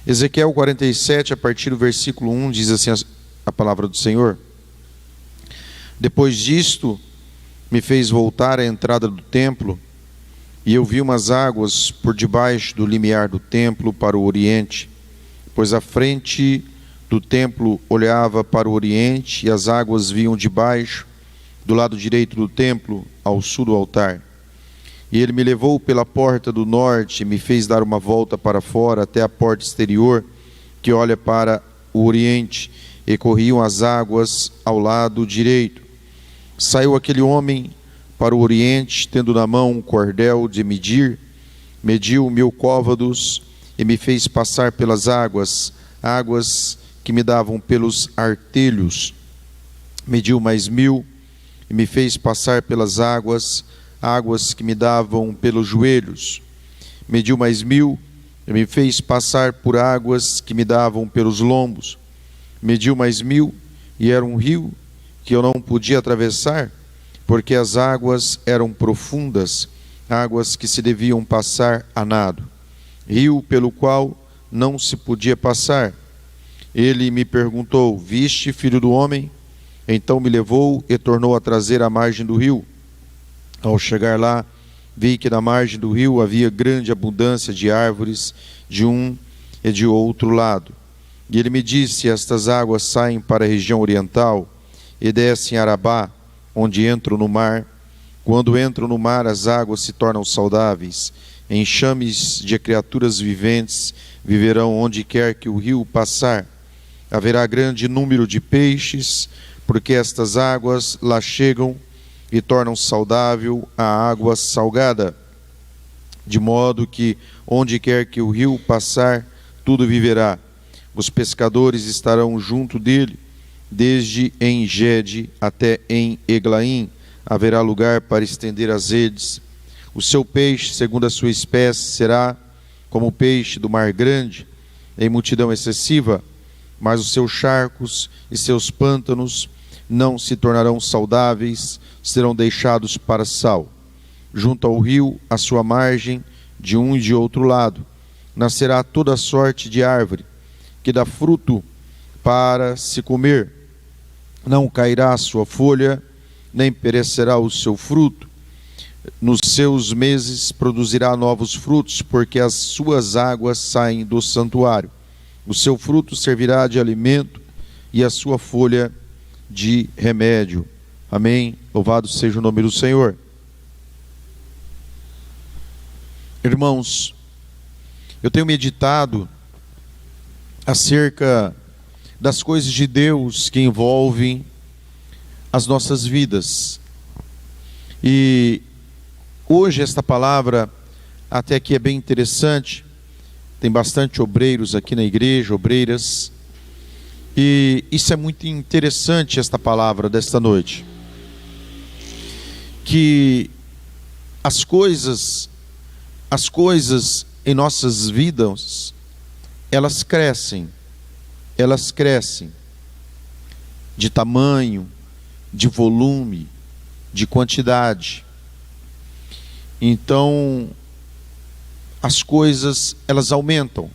Ezequiel 47, a partir do versículo 1, diz assim a palavra do Senhor: Depois disto, me fez voltar à entrada do templo, e eu vi umas águas por debaixo do limiar do templo para o oriente, pois a frente do templo olhava para o oriente, e as águas vinham debaixo, do lado direito do templo, ao sul do altar. E ele me levou pela porta do norte, e me fez dar uma volta para fora, até a porta exterior, que olha para o oriente, e corriam as águas ao lado direito. Saiu aquele homem para o oriente, tendo na mão um cordel de medir, mediu 1000 côvados, e me fez passar pelas águas, águas que me davam pelos artelhos. Mediu mais 1000, e me fez passar pelas águas, águas que me davam pelos joelhos. Mediu mais 1000, e me fez passar por águas que me davam pelos lombos. Mediu mais 1000, e era um rio que eu não podia atravessar, porque as águas eram profundas, águas que se deviam passar a nado, rio pelo qual não se podia passar. Ele me perguntou: Viste, filho do homem? Então me levou e tornou a trazer à margem do rio. Ao chegar lá, vi que na margem do rio havia grande abundância de árvores, de um e de outro lado. E ele me disse: Estas águas saem para a região oriental e descem a Arabá, onde entram no mar. Quando entram no mar, as águas se tornam saudáveis. Enxames de criaturas viventes viverão onde quer que o rio passar. Haverá grande número de peixes, porque estas águas lá chegam e tornam saudável a água salgada, de modo que onde quer que o rio passar, tudo viverá. Os pescadores estarão junto dele, desde En-Gede até em Eglaim, haverá lugar para estender as redes. O seu peixe, segundo a sua espécie, será como o peixe do mar grande, em multidão excessiva, mas os seus charcos e seus pântanos não se tornarão saudáveis, serão deixados para sal. Junto ao rio, à sua margem, de um e de outro lado, nascerá toda sorte de árvore, que dá fruto para se comer. Não cairá a sua folha, nem perecerá o seu fruto. Nos seus meses produzirá novos frutos, porque as suas águas saem do santuário. O seu fruto servirá de alimento, e a sua folha de remédio. Amém? Louvado seja o nome do Senhor. Irmãos, eu tenho meditado acerca das coisas de Deus que envolvem as nossas vidas. E hoje esta palavra até que é bem interessante. Tem bastante obreiros aqui na igreja, obreiras. E isso é muito interessante, esta palavra desta noite. Que as coisas em nossas vidas, elas crescem de tamanho, de volume, de quantidade. Então, as coisas, elas aumentam.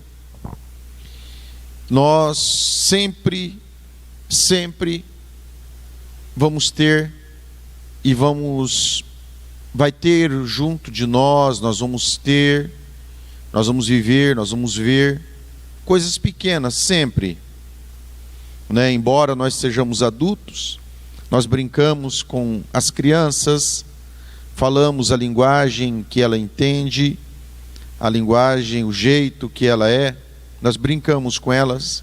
Nós sempre vamos ter e vai ter junto de nós, nós vamos viver, nós vamos ver coisas pequenas sempre, né? Embora nós sejamos adultos, nós brincamos com as crianças, falamos a linguagem que ela entende, a linguagem, o jeito que ela é, nós brincamos com elas,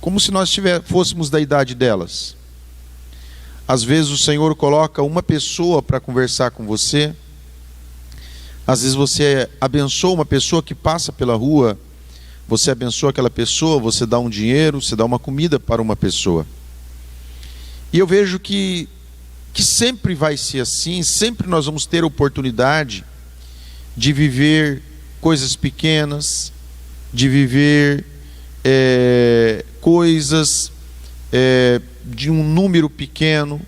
como se nós fôssemos da idade delas. Às vezes o Senhor coloca uma pessoa para conversar com você, às vezes você abençoa uma pessoa que passa pela rua, você abençoa aquela pessoa, você dá um dinheiro, você dá uma comida para uma pessoa. E eu vejo que sempre vai ser assim, sempre nós vamos ter oportunidade de viver coisas pequenas, de viver coisas de um número pequeno,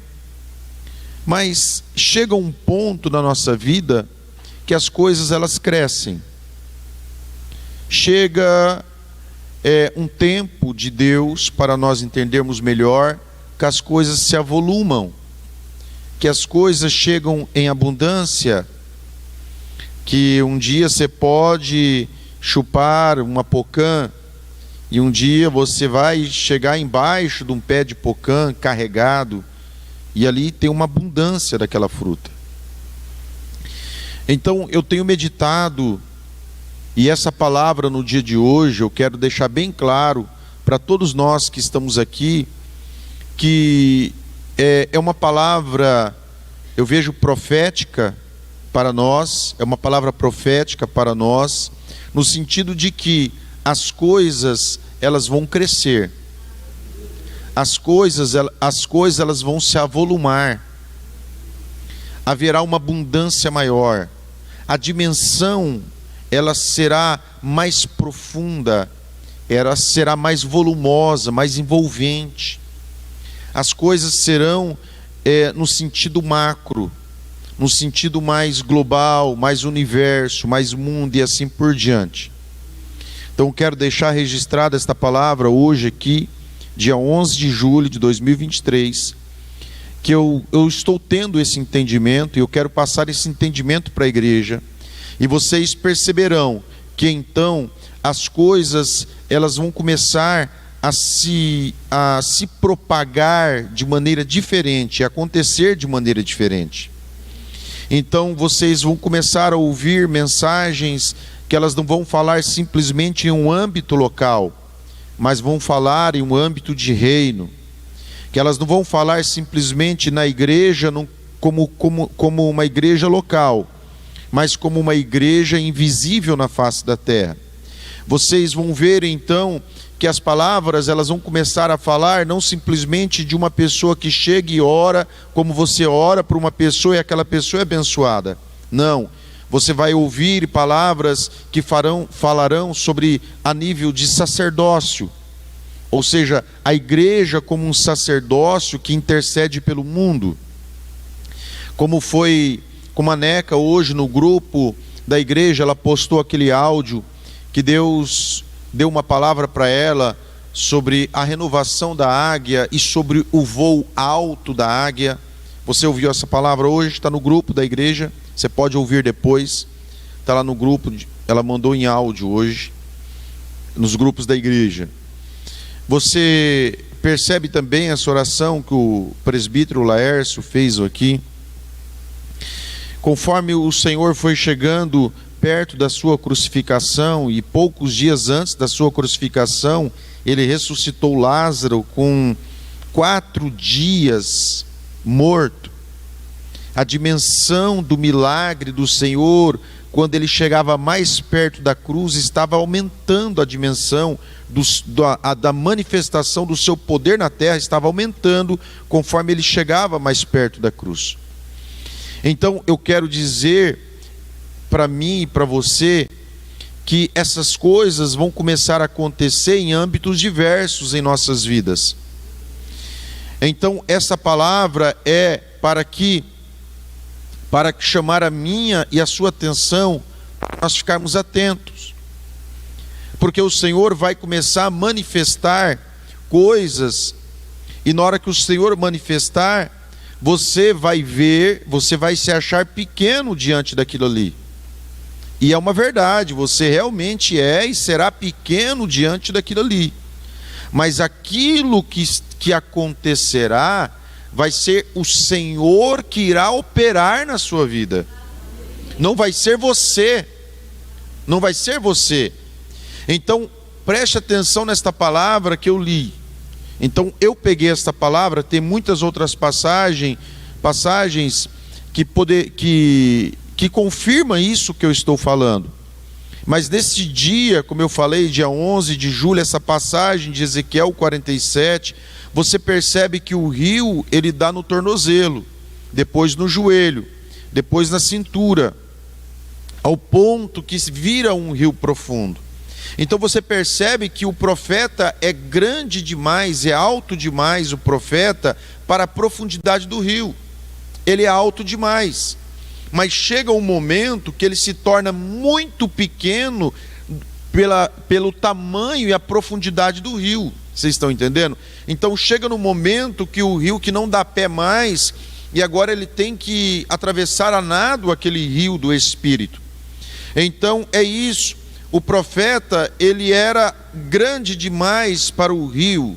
mas chega um ponto na nossa vida que as coisas elas crescem. Chega é um tempo de Deus para nós entendermos melhor que as coisas se avolumam, que as coisas chegam em abundância, que um dia você pode chupar uma pocã e um dia você vai chegar embaixo de um pé de pocã carregado e ali tem uma abundância daquela fruta. Então eu tenho meditado, e essa palavra no dia de hoje eu quero deixar bem claro para todos nós que estamos aqui, que é uma palavra, eu vejo profética para nós, é uma palavra profética para nós, no sentido de que as coisas elas vão crescer, as coisas elas vão se avolumar, haverá uma abundância maior, a dimensão ela será mais profunda, ela será mais volumosa, mais envolvente. As coisas serão no sentido macro, no sentido mais global, mais universo, mais mundo e assim por diante. Então quero deixar registrada esta palavra hoje aqui, dia 11 de julho de 2023, que eu estou tendo esse entendimento e eu quero passar esse entendimento para a igreja. E vocês perceberão que então as coisas elas vão começar a se propagar de maneira diferente, a acontecer de maneira diferente. Então vocês vão começar a ouvir mensagens que elas não vão falar simplesmente em um âmbito local, mas vão falar em um âmbito de reino, que elas não vão falar simplesmente na igreja como uma igreja local, mas como uma igreja invisível na face da terra. Vocês vão ver então que as palavras elas vão começar a falar não simplesmente de uma pessoa que chega e ora, como você ora para uma pessoa e aquela pessoa é abençoada. Não, você vai ouvir palavras que falarão sobre a nível de sacerdócio, ou seja, a igreja como um sacerdócio que intercede pelo mundo, como a Neca hoje no grupo da igreja, ela postou aquele áudio que Deus deu uma palavra para ela sobre a renovação da águia e sobre o voo alto da águia. Você ouviu essa palavra hoje? Está no grupo da igreja, você pode ouvir depois, está lá no grupo, ela mandou em áudio hoje, nos grupos da igreja. Você percebe também essa oração que o presbítero Laércio fez aqui? Conforme o Senhor foi chegando perto da sua crucificação, e poucos dias antes da sua crucificação, ele ressuscitou Lázaro com 4 dias morto. A dimensão do milagre do Senhor, quando ele chegava mais perto da cruz, estava aumentando a dimensão da manifestação do seu poder na terra, estava aumentando conforme ele chegava mais perto da cruz. Então eu quero dizer para mim e para você que essas coisas vão começar a acontecer em âmbitos diversos em nossas vidas. Então essa palavra é para chamar a minha e a sua atenção, para nós ficarmos atentos, porque o Senhor vai começar a manifestar coisas, e na hora que o Senhor manifestar, você vai ver, você vai se achar pequeno diante daquilo ali. E é uma verdade, você realmente é e será pequeno diante daquilo ali. Mas aquilo que acontecerá, vai ser o Senhor que irá operar na sua vida. Não vai ser você. Não vai ser você. Então, preste atenção nesta palavra que eu li. Então, eu peguei esta palavra, tem muitas outras passagens que confirma isso que eu estou falando. Mas nesse dia, como eu falei, dia 11 de julho, essa passagem de Ezequiel 47, você percebe que o rio, ele dá no tornozelo, depois no joelho, depois na cintura, ao ponto que vira um rio profundo. Então você percebe que o profeta é grande demais, é alto demais o profeta para a profundidade do rio. Ele é alto demais. Mas chega um momento que ele se torna muito pequeno pelo tamanho e a profundidade do rio. Vocês estão entendendo? Então chega no momento que o rio que não dá pé mais, e agora ele tem que atravessar a nado aquele rio do Espírito. Então é isso. O profeta, ele era grande demais para o rio,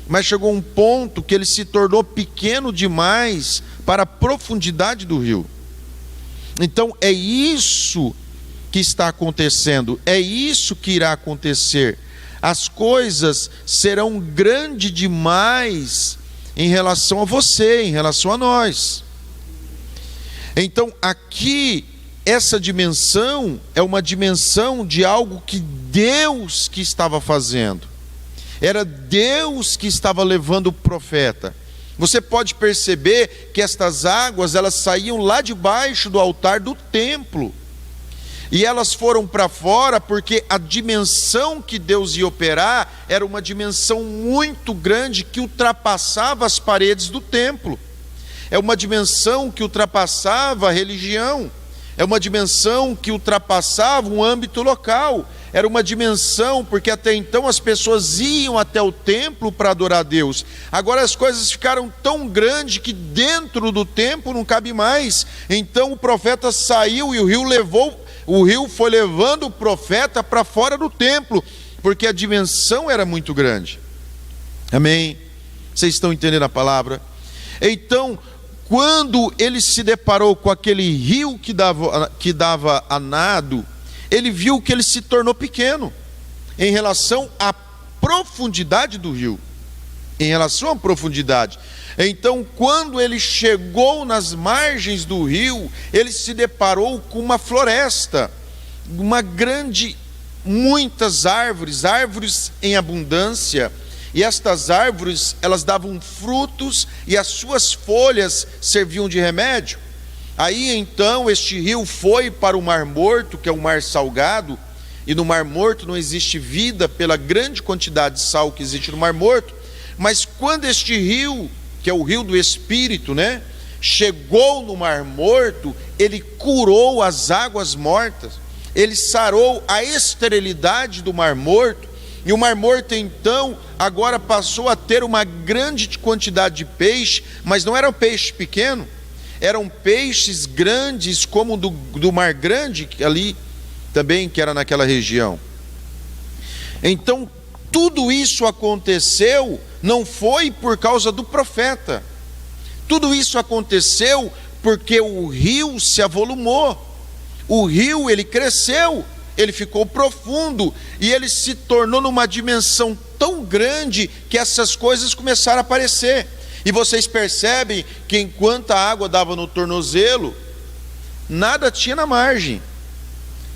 mas chegou um ponto que ele se tornou pequeno demais para a profundidade do rio. Então é isso que está acontecendo, é isso que irá acontecer. As coisas serão grandes demais em relação a você, em relação a nós. Então aqui, essa dimensão é uma dimensão de algo que Deus que estava fazendo. Era Deus que estava levando o profeta. Você pode perceber que estas águas, elas saíam lá debaixo do altar do templo. E elas foram para fora porque a dimensão que Deus ia operar era uma dimensão muito grande que ultrapassava as paredes do templo. É uma dimensão que ultrapassava a religião. É uma dimensão que ultrapassava um âmbito local. Era uma dimensão, porque até então as pessoas iam até o templo para adorar a Deus. Agora as coisas ficaram tão grandes que dentro do templo não cabe mais. Então o profeta saiu e o rio foi levando o profeta para fora do templo, porque a dimensão era muito grande. Amém? Vocês estão entendendo a palavra? Então, quando ele se deparou com aquele rio que dava a nado, ele viu que ele se tornou pequeno em relação à profundidade do rio. Em relação à profundidade. Então, quando ele chegou nas margens do rio, ele se deparou com uma floresta, muitas árvores em abundância. E estas árvores, elas davam frutos e as suas folhas serviam de remédio. Aí então este rio foi para o Mar Morto, que é um mar salgado, e no Mar Morto não existe vida pela grande quantidade de sal que existe no Mar Morto. Mas quando este rio, que é o rio do Espírito, chegou no Mar Morto, ele curou as águas mortas, ele sarou a esterilidade do Mar Morto, e o Mar Morto então agora passou a ter uma grande quantidade de peixe, mas não eram peixes pequenos, eram peixes grandes como do Mar Grande, ali também, que era naquela região. Então tudo isso aconteceu, não foi por causa do profeta, tudo isso aconteceu porque o rio se avolumou, o rio ele cresceu, ele ficou profundo, e ele se tornou numa dimensão tão grande que essas coisas começaram a aparecer. E vocês percebem que enquanto a água dava no tornozelo, nada tinha na margem.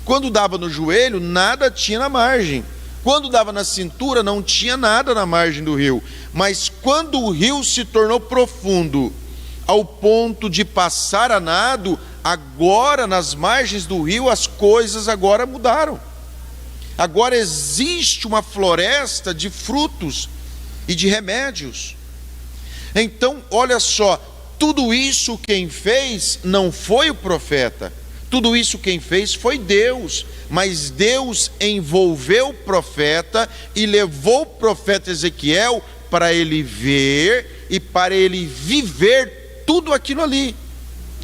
Quando dava no joelho, nada tinha na margem. Quando dava na cintura, não tinha nada na margem do rio. Mas quando o rio se tornou profundo, ao ponto de passar a nado, agora nas margens do rio as coisas agora mudaram. Agora existe uma floresta de frutos e de remédios. Então, olha só, tudo isso quem fez não foi o profeta, tudo isso quem fez foi Deus, mas Deus envolveu o profeta e levou o profeta Ezequiel para ele ver e para ele viver tudo aquilo ali.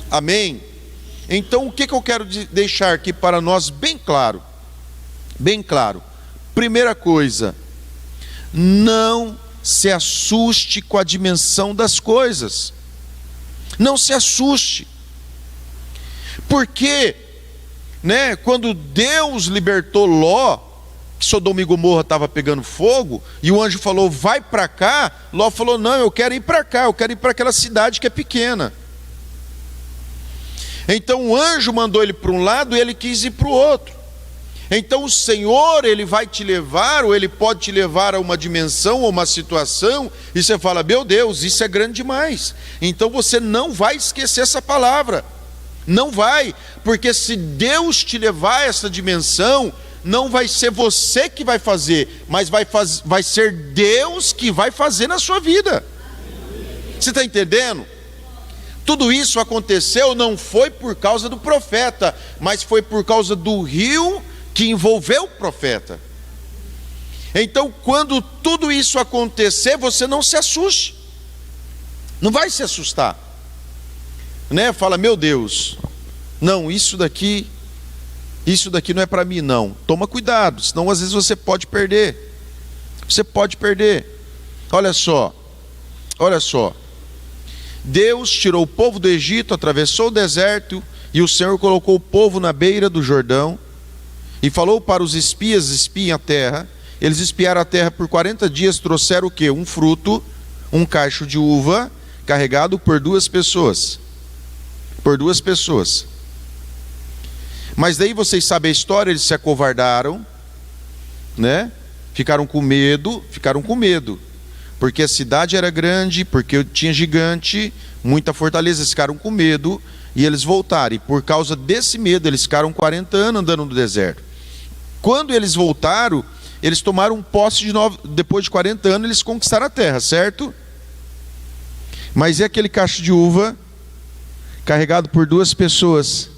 Amém? Então o que eu quero deixar aqui para nós bem claro? Bem claro. Primeira coisa, não se assuste com a dimensão das coisas. Não se assuste. Porque, quando Deus libertou Ló, que Sodoma e Gomorra estava pegando fogo, e o anjo falou, vai para cá, Ló falou, não, eu quero ir para cá, eu quero ir para aquela cidade que é pequena. Então o anjo mandou ele para um lado e ele quis ir para o outro. Então o Senhor, ele vai te levar, ou ele pode te levar a uma dimensão ou uma situação, e você fala, meu Deus, isso é grande demais. Então você não vai esquecer essa palavra, não vai, porque se Deus te levar a essa dimensão, não vai ser você que vai fazer, mas vai ser Deus que vai fazer na sua vida. Você está entendendo? Tudo isso aconteceu não foi por causa do profeta, mas foi por causa do rio que envolveu o profeta. Então, quando tudo isso acontecer, você não se assuste, não vai se assustar, né? Fala, meu Deus, não, isso daqui não é para mim, não. Toma cuidado, senão às vezes você pode perder. Olha só, Deus tirou o povo do Egito, atravessou o deserto, e o Senhor colocou o povo na beira do Jordão, e falou para os espias, espiem a terra. Eles espiaram a terra por 40 dias, trouxeram o quê? Um fruto, um cacho de uva, carregado por 2 pessoas. Mas daí vocês sabem a história, eles se acovardaram, né? Ficaram com medo, porque a cidade era grande, porque tinha gigante, muita fortaleza, eles ficaram com medo, e eles voltaram, e por causa desse medo, eles ficaram 40 anos andando no deserto. Quando eles voltaram, eles tomaram posse de novo, depois de 40 anos, eles conquistaram a terra, certo? Mas e aquele cacho de uva, carregado por 2 pessoas?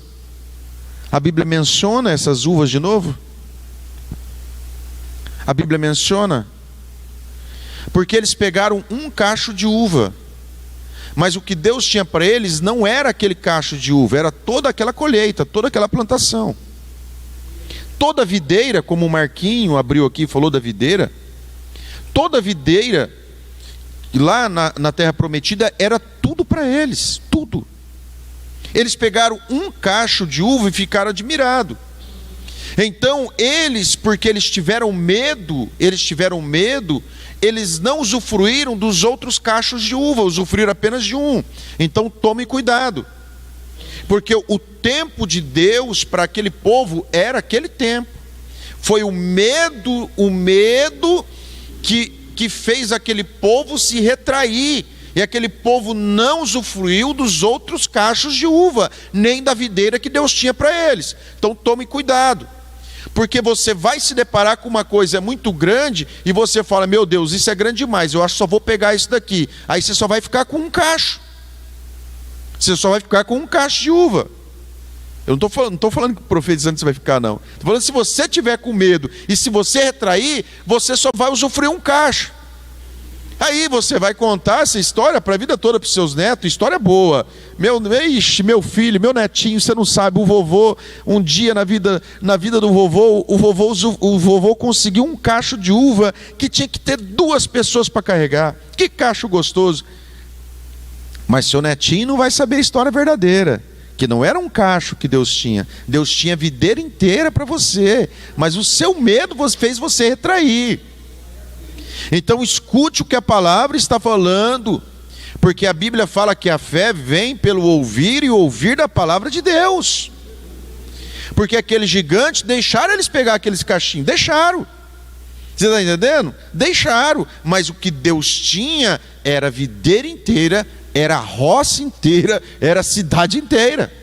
A Bíblia menciona essas uvas de novo? A Bíblia menciona? Porque eles pegaram um cacho de uva, mas o que Deus tinha para eles não era aquele cacho de uva, era toda aquela colheita, toda aquela plantação. Toda videira, como o Marquinho abriu aqui e falou da videira, toda videira lá na terra prometida era tudo para eles, tudo. Eles pegaram um cacho de uva e ficaram admirados. Então eles, porque eles tiveram medo, eles não usufruíram dos outros cachos de uva, usufruíram apenas de um. Então tome cuidado, porque o tempo de Deus para aquele povo era aquele tempo. Foi o medo que fez aquele povo se retrair, e aquele povo não usufruiu dos outros cachos de uva, nem da videira que Deus tinha para eles. Então tome cuidado, porque você vai se deparar com uma coisa muito grande, e você fala, meu Deus, isso é grande demais, eu acho que só vou pegar isso daqui. Aí você só vai ficar com um cacho, de uva. Eu não estou falando que profetizando você vai ficar, não. Estou falando, se você tiver com medo, e se você retrair, você só vai usufruir um cacho. Aí você vai contar essa história para a vida toda para os seus netos, história boa. Meu filho, meu netinho, você não sabe, o vovô, um dia na vida do vovô, o vovô conseguiu um cacho de uva que tinha que ter 2 pessoas para carregar. Que cacho gostoso. Mas seu netinho não vai saber a história verdadeira, que não era um cacho que Deus tinha a videira inteira para você, mas o seu medo fez você retrair. Então escute o que a palavra está falando, porque a Bíblia fala que a fé vem pelo ouvir, e ouvir da palavra de Deus. Porque aqueles gigantes deixaram eles pegar aqueles cachinhos, deixaram. Você está entendendo? Deixaram, mas o que Deus tinha era a videira inteira, era a roça inteira, era a cidade inteira.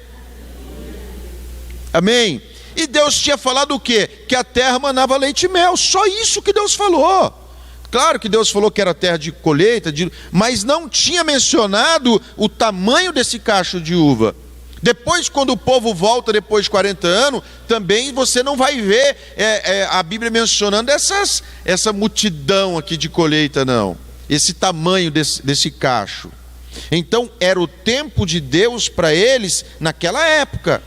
Amém? E Deus tinha falado o quê? Que a terra manava leite e mel, só isso que Deus falou. Claro que Deus falou que era terra de colheita, mas não tinha mencionado o tamanho desse cacho de uva. Depois, quando o povo volta depois de 40 anos, também você não vai ver a Bíblia mencionando essa multidão aqui de colheita, não. Esse tamanho desse cacho. Então era o tempo de Deus para eles naquela época.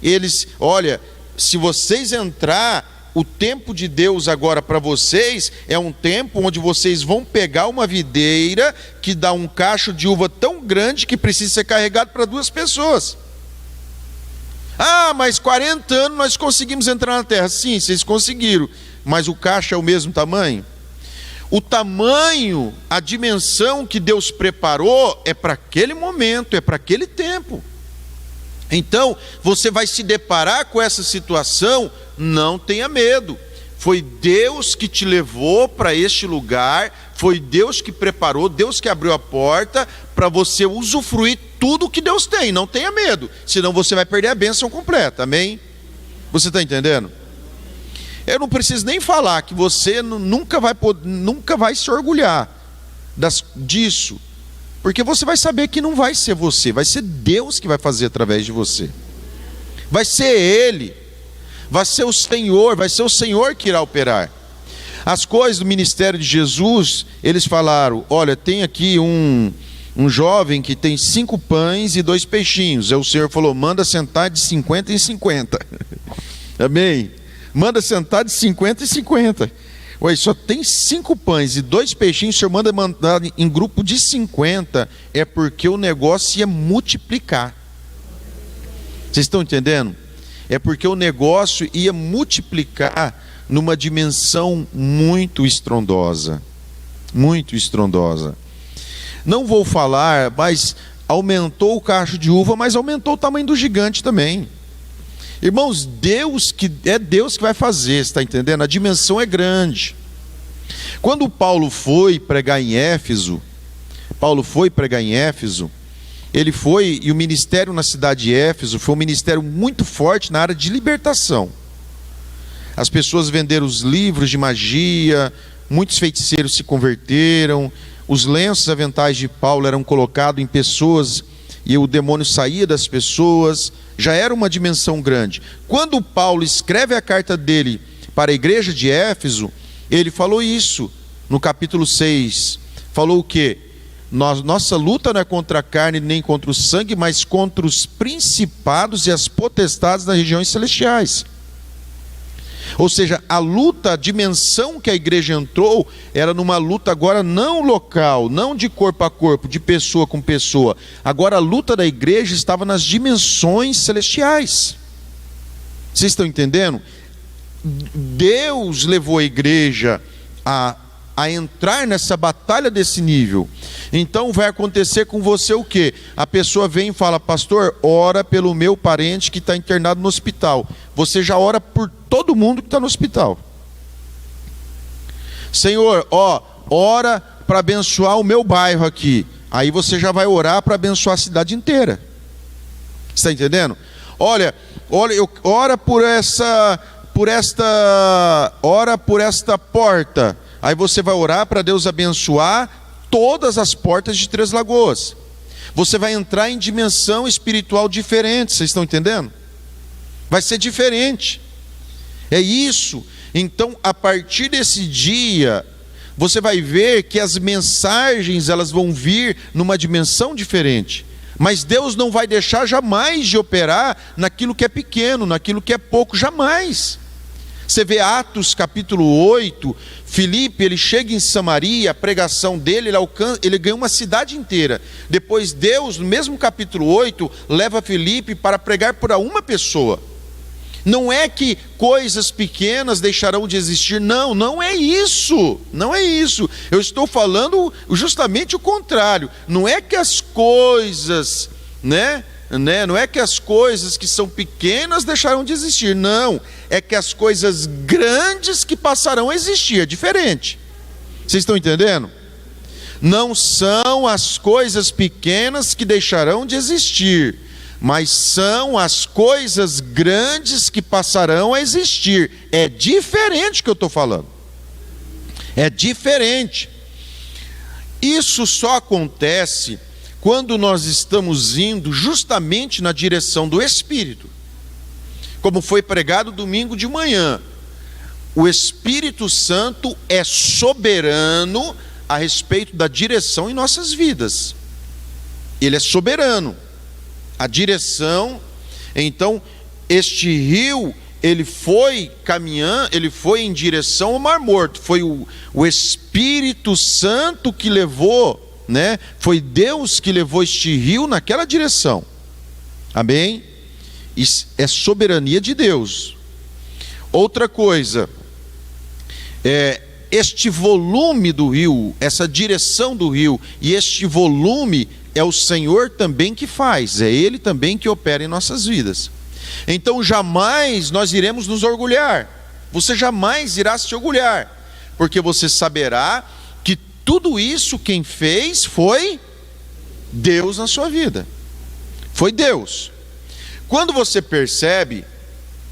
Eles, olha, se vocês entrar, o tempo de Deus agora para vocês é um tempo onde vocês vão pegar uma videira que dá um cacho de uva tão grande que precisa ser carregado para 2 pessoas. Ah, mas 40 anos nós conseguimos entrar na terra. Sim, vocês conseguiram, mas o cacho é o mesmo tamanho? O tamanho, a dimensão que Deus preparou é para aquele momento, é para aquele tempo. Então, você vai se deparar com essa situação, não tenha medo. Foi Deus que te levou para este lugar, foi Deus que preparou, Deus que abriu a porta para você usufruir tudo que Deus tem. Não tenha medo, senão você vai perder a bênção completa, amém? Você está entendendo? Eu não preciso nem falar que você nunca vai se orgulhar disso, porque você vai saber que não vai ser você, vai ser Deus que vai fazer através de você. Vai ser Ele. vai ser o Senhor que irá operar. As coisas do ministério de Jesus, eles falaram: olha, tem aqui um jovem que tem 5 pães e 2 peixinhos. Aí o Senhor falou: manda sentar de 50 em 50. Amém? Manda sentar de 50 em 50. Ué, só tem 5 pães e 2 peixinhos, o Senhor manda mandar em grupo de 50, é porque o negócio ia multiplicar. Vocês estão entendendo? É porque o negócio ia multiplicar numa dimensão muito estrondosa. Muito estrondosa. Não vou falar, mas aumentou o cacho de uva, mas aumentou o tamanho do gigante também. Irmãos, Deus que vai fazer, está entendendo? A dimensão é grande. Quando Paulo foi pregar em Éfeso, ele foi, e o ministério na cidade de Éfeso foi um ministério muito forte na área de libertação. As pessoas venderam os livros de magia, muitos feiticeiros se converteram, os lenços aventais de Paulo eram colocados em pessoas e o demônio saía das pessoas. Já era uma dimensão grande. Quando Paulo escreve a carta dele para a igreja de Éfeso, ele falou isso no capítulo 6. Falou o quê? Nossa luta não é contra a carne nem contra o sangue, mas contra os principados e as potestades das regiões celestiais. Ou seja, a luta, a dimensão que a igreja entrou, era numa luta agora não local, não de corpo a corpo, de pessoa com pessoa. Agora a luta da igreja estava nas dimensões celestiais. Vocês estão entendendo? Deus levou a igreja a entrar nessa batalha desse nível. Então vai acontecer com você o quê? A pessoa vem e fala: pastor, ora pelo meu parente que está internado no hospital. Você já ora por todo mundo que está no hospital. Senhor, ora para abençoar o meu bairro aqui. Aí você já vai orar para abençoar a cidade inteira. Está entendendo? Ora por esta porta. Aí você vai orar para Deus abençoar todas as portas de Três Lagoas. Você vai entrar em dimensão espiritual diferente, vocês estão entendendo? Vai ser diferente. É isso. Então, a partir desse dia, você vai ver que as mensagens, elas vão vir numa dimensão diferente. Mas Deus não vai deixar jamais de operar naquilo que é pequeno, naquilo que é pouco, jamais. Você vê Atos capítulo 8, Filipe, ele chega em Samaria, a pregação dele, ele ganha uma cidade inteira. Depois Deus, no mesmo capítulo 8, leva Filipe para pregar para uma pessoa. Não é que coisas pequenas deixarão de existir, não é isso, não é isso. Eu estou falando justamente o contrário. Não é que as coisas, não é que as coisas que são pequenas deixarão de existir, não. É que as coisas grandes que passarão a existir, é diferente. Vocês estão entendendo? Não são as coisas pequenas que deixarão de existir, mas são as coisas grandes que passarão a existir. É diferente o que eu estou falando. É diferente. Isso só acontece quando nós estamos indo justamente na direção do Espírito. Como foi pregado domingo de manhã, o Espírito Santo é soberano a respeito da direção em nossas vidas. Ele é soberano. A direção, então, este rio, ele foi caminhando, ele foi em direção ao Mar Morto. Foi o Espírito Santo que levou, foi Deus que levou este rio naquela direção. Amém? Isso é soberania de Deus. Outra coisa, este volume do rio, essa direção do rio, e este volume é o Senhor também que faz, é Ele também que opera em nossas vidas. Então jamais nós iremos nos orgulhar, você jamais irá se orgulhar, porque você saberá que tudo isso quem fez foi Deus na sua vida, foi Deus. Quando você percebe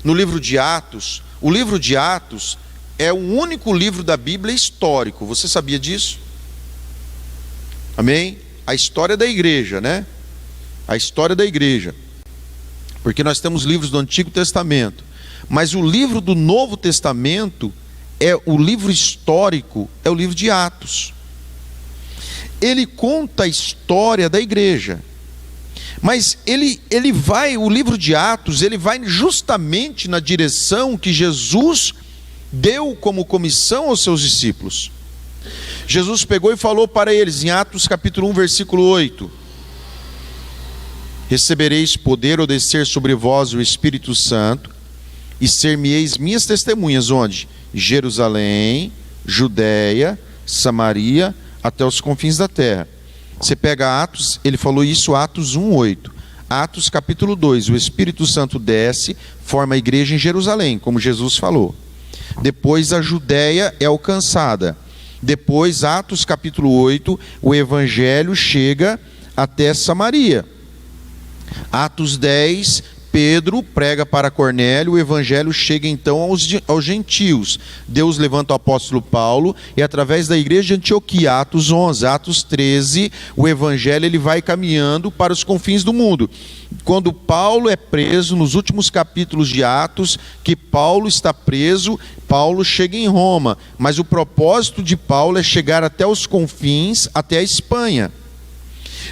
no livro de Atos, o livro de Atos é o único livro da Bíblia histórico, você sabia disso? Amém? A história da igreja, A história da igreja. Porque nós temos livros do Antigo Testamento, Mas o livro do Novo Testamento é o livro histórico, é o livro de Atos. Ele conta a história da igreja. Mas o livro de Atos, ele vai justamente na direção que Jesus deu como comissão aos seus discípulos. Jesus pegou e falou para eles, em Atos capítulo 1, versículo 8: recebereis poder ao descer sobre vós o Espírito Santo, e ser-me-eis minhas testemunhas, onde? Jerusalém, Judeia, Samaria, até os confins da terra. Você pega Atos, ele falou isso, Atos 1:8. Atos capítulo 2, o Espírito Santo desce, forma a igreja em Jerusalém, como Jesus falou. Depois a Judeia é alcançada. Depois, Atos capítulo 8, o Evangelho chega até Samaria. Atos 10, Pedro prega para Cornélio, o Evangelho chega então aos gentios. Deus levanta o apóstolo Paulo e através da igreja de Antioquia, Atos 11, Atos 13, o Evangelho ele vai caminhando para os confins do mundo. Quando Paulo é preso, nos últimos capítulos de Atos, que Paulo está preso, Paulo chega em Roma, mas o propósito de Paulo é chegar até os confins, até a Espanha.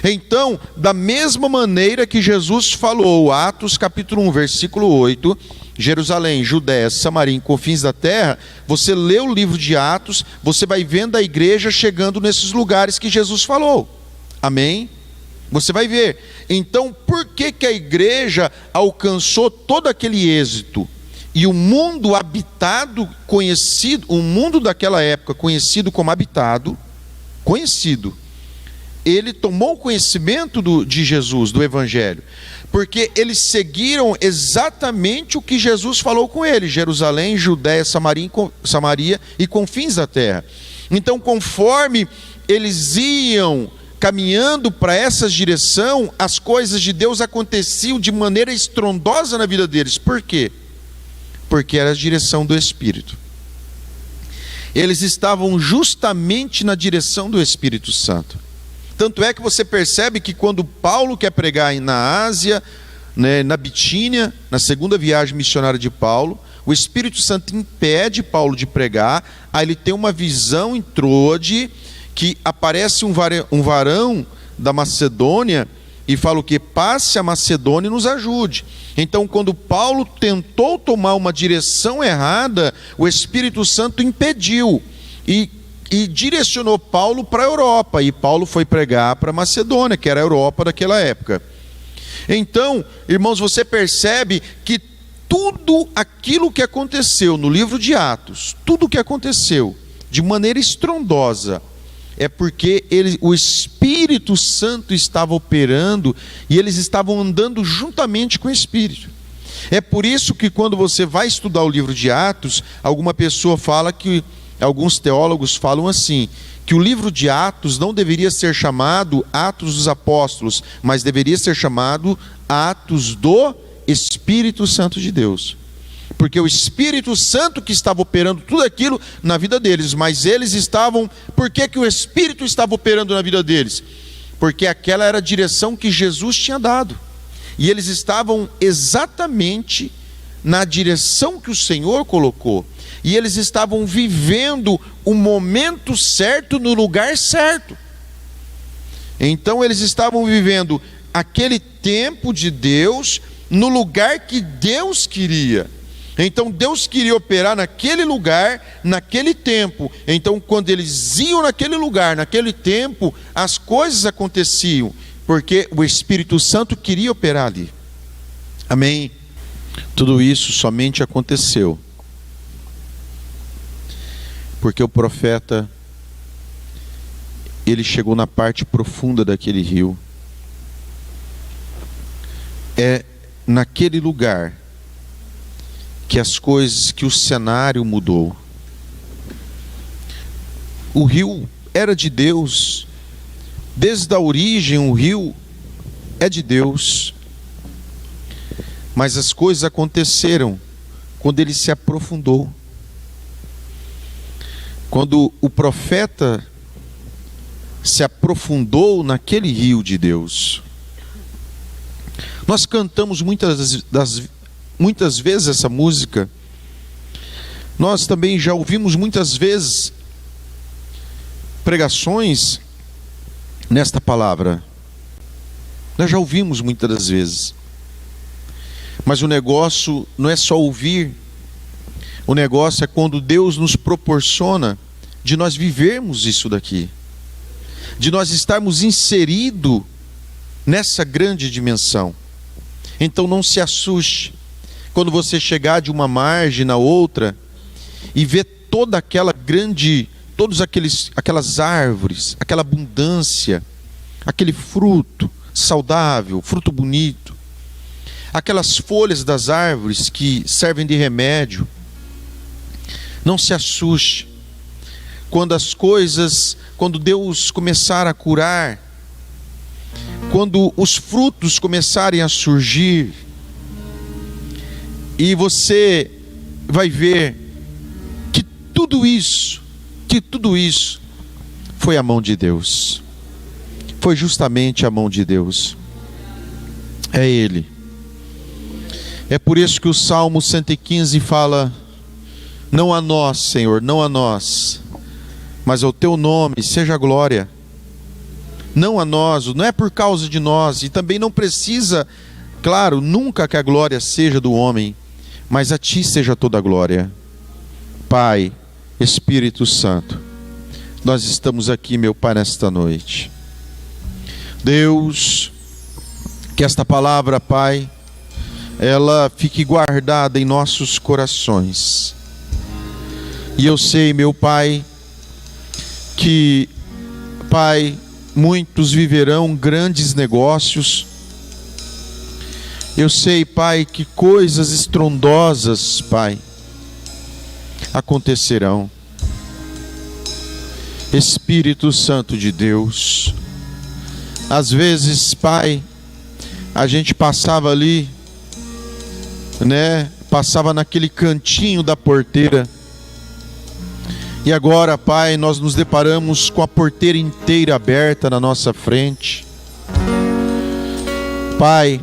Então, da mesma maneira que Jesus falou, Atos capítulo 1, versículo 8, Jerusalém, Judéia, Samaria, em confins da terra, você lê o livro de Atos, você vai vendo a igreja chegando nesses lugares que Jesus falou. Amém? Você vai ver. Então, por que a igreja alcançou todo aquele êxito? E o mundo habitado, conhecido, o mundo daquela época, conhecido como habitado, ele tomou conhecimento de Jesus, do Evangelho, porque eles seguiram exatamente o que Jesus falou com eles: Jerusalém, Judéia, Samaria e confins da terra. Então, conforme eles iam caminhando para essa direção, as coisas de Deus aconteciam de maneira estrondosa na vida deles. Por quê? Porque era a direção do Espírito. Eles estavam justamente na direção do Espírito Santo. Tanto é que você percebe que quando Paulo quer pregar na Ásia, na Bitínia, na segunda viagem missionária de Paulo, o Espírito Santo impede Paulo de pregar. Aí ele tem uma visão em Troade, que aparece um varão da Macedônia e fala o que? Passe a Macedônia e nos ajude. Então, quando Paulo tentou tomar uma direção errada, o Espírito Santo impediu e direcionou Paulo para a Europa, e Paulo foi pregar para a Macedônia, que era a Europa daquela época. Então, irmãos, você percebe que tudo aquilo que aconteceu no livro de Atos, tudo o que aconteceu de maneira estrondosa, é porque o Espírito Santo estava operando e eles estavam andando juntamente com o Espírito. É por isso que quando você vai estudar o livro de Atos, alguma pessoa fala que, alguns teólogos falam assim, que o livro de Atos não deveria ser chamado Atos dos Apóstolos, mas deveria ser chamado Atos do Espírito Santo de Deus. Porque o Espírito Santo que estava operando tudo aquilo na vida deles, mas eles estavam... Por que o Espírito estava operando na vida deles? Porque aquela era a direção que Jesus tinha dado. E eles estavam exatamente na direção que o Senhor colocou. E eles estavam vivendo o momento certo no lugar certo. Então eles estavam vivendo aquele tempo de Deus no lugar que Deus queria. Então Deus queria operar naquele lugar, naquele tempo. Então quando eles iam naquele lugar, naquele tempo, as coisas aconteciam, porque o Espírito Santo queria operar ali. Amém? Tudo isso somente aconteceu porque o profeta, ele chegou na parte profunda daquele rio. É naquele lugar que as coisas, que o cenário mudou. O rio era de Deus, desde a origem o rio é de Deus, mas as coisas aconteceram quando ele se aprofundou. Quando o profeta se aprofundou naquele rio de Deus. Nós cantamos muitas muitas vezes essa música. Nós também já ouvimos muitas vezes pregações nesta palavra. Nós já ouvimos muitas das vezes. Mas o negócio não é só ouvir. O negócio é quando Deus nos proporciona de nós vivermos isso daqui, de nós estarmos inseridos nessa grande dimensão. Então não se assuste quando você chegar de uma margem na outra e ver toda aquela grande, aquelas árvores, aquela abundância, aquele fruto saudável, fruto bonito, aquelas folhas das árvores que servem de remédio. Não se assuste quando Deus começar a curar, quando os frutos começarem a surgir, e você vai ver que tudo isso foi a mão de Deus, foi justamente a mão de Deus, é Ele. É por isso que o Salmo 115 fala: não a nós, Senhor, não a nós, mas ao teu nome seja a glória. Não a nós, não é por causa de nós, e também não precisa, claro, nunca que a glória seja do homem, mas a ti seja toda a glória. Pai, Espírito Santo, nós estamos aqui, meu Pai, nesta noite. Deus, que esta palavra, Pai, ela fique guardada em nossos corações. E eu sei, meu Pai, que, Pai, muitos viverão grandes negócios. Eu sei, Pai, que coisas estrondosas, Pai, acontecerão. Espírito Santo de Deus, às vezes, Pai, a gente passava ali, passava naquele cantinho da porteira, e agora, Pai, nós nos deparamos com a porteira inteira aberta na nossa frente. Pai,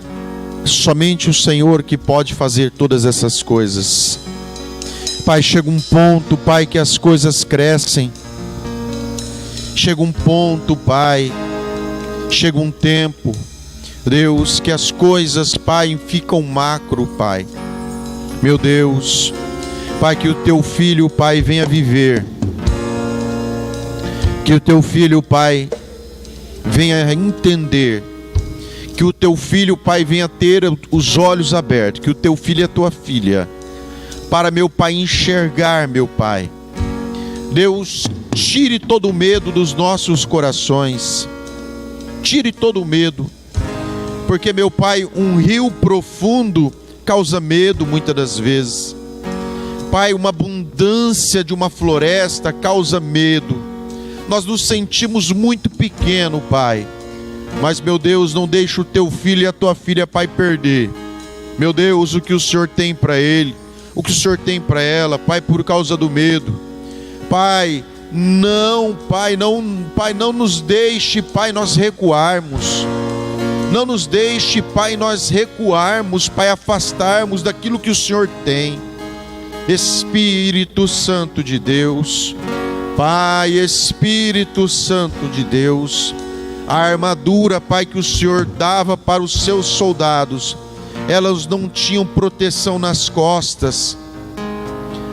somente o Senhor que pode fazer todas essas coisas. Pai, chega um ponto, Pai, que as coisas crescem. Chega um ponto, Pai, chega um tempo, Deus, que as coisas, Pai, ficam macro, Pai. Meu Deus, Pai, que o teu filho, Pai, venha viver. Que o teu filho, Pai, venha entender. Que o teu filho, Pai, venha ter os olhos abertos. Que o teu filho e a tua filha, para, meu Pai, enxergar, meu Pai. Deus, tire todo o medo dos nossos corações. Tire todo o medo. Porque, meu Pai, um rio profundo causa medo muitas das vezes. Pai, uma abundância de uma floresta causa medo. Nós nos sentimos muito pequeno, Pai. Mas, meu Deus, não deixe o teu filho e a tua filha, Pai, perder. Meu Deus, o que o Senhor tem para ele, o que o Senhor tem para ela, Pai, por causa do medo. Pai, não nos deixe, Pai, nós recuarmos. Não nos deixe, Pai, nós recuarmos, Pai, afastarmos daquilo que o Senhor tem. Espírito Santo de Deus, Pai, Espírito Santo de Deus, a armadura, Pai, que o Senhor dava para os seus soldados, elas não tinham proteção nas costas.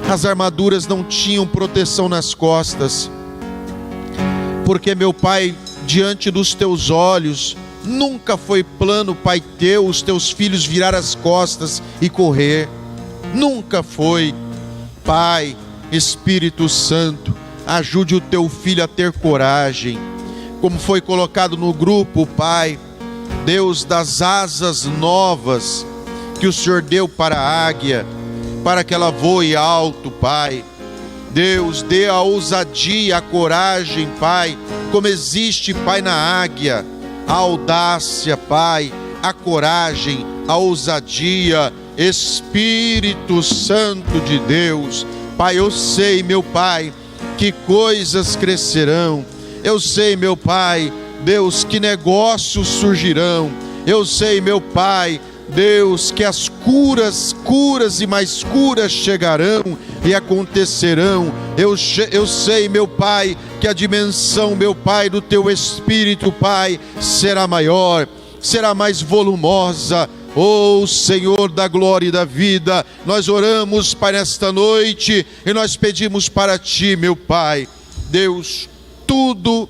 As armaduras não tinham proteção nas costas, porque, meu Pai, diante dos teus olhos, nunca foi plano, Pai teu, os teus filhos virar as costas e correr. Nunca foi. Pai, Espírito Santo, ajude o teu filho a ter coragem, como foi colocado no grupo, Pai, Deus, das asas novas que o Senhor deu para a águia, para que ela voe alto, Pai. Deus, dê a ousadia, a coragem, Pai, como existe, Pai, na águia, a audácia, Pai, a coragem, a ousadia. Espírito Santo de Deus, Pai, eu sei, meu Pai, que coisas crescerão. Eu sei, meu Pai, Deus, que negócios surgirão. Eu sei, meu Pai, Deus, que as curas e mais curas chegarão e acontecerão. Eu sei, meu Pai, que a dimensão, meu Pai, do Teu Espírito, Pai, será maior, será mais volumosa. Oh Senhor da glória e da vida, nós oramos, Pai, nesta noite, e nós pedimos para Ti, meu Pai, Deus, tudo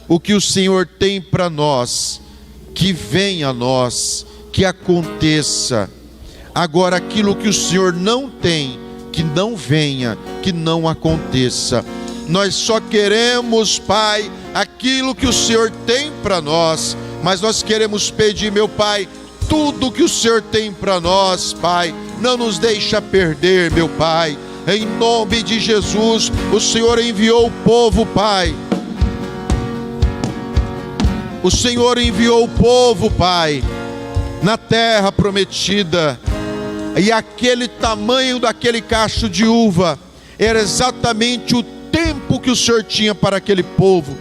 o que o Senhor tem para nós, que venha a nós, que aconteça. Agora, aquilo que o Senhor não tem, que não venha, que não aconteça. Nós só queremos, Pai, aquilo que o Senhor tem para nós, mas nós queremos pedir, meu Pai, tudo que o Senhor tem para nós, Pai, não nos deixa perder, meu Pai. Em nome de Jesus, o Senhor enviou o povo, Pai. O Senhor enviou o povo, Pai, na terra prometida. E aquele tamanho daquele cacho de uva era exatamente o tempo que o Senhor tinha para aquele povo.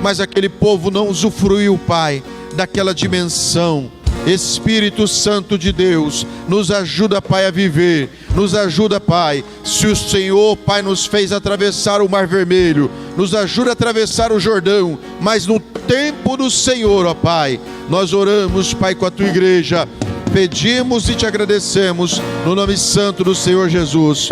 Mas aquele povo não usufruiu, Pai, daquela dimensão. Espírito Santo de Deus, nos ajuda, Pai, a viver, nos ajuda, Pai. Se o Senhor, Pai, nos fez atravessar o Mar Vermelho, nos ajuda a atravessar o Jordão, mas no tempo do Senhor, ó Pai, nós oramos, Pai, com a Tua igreja, pedimos e Te agradecemos, no nome santo do Senhor Jesus.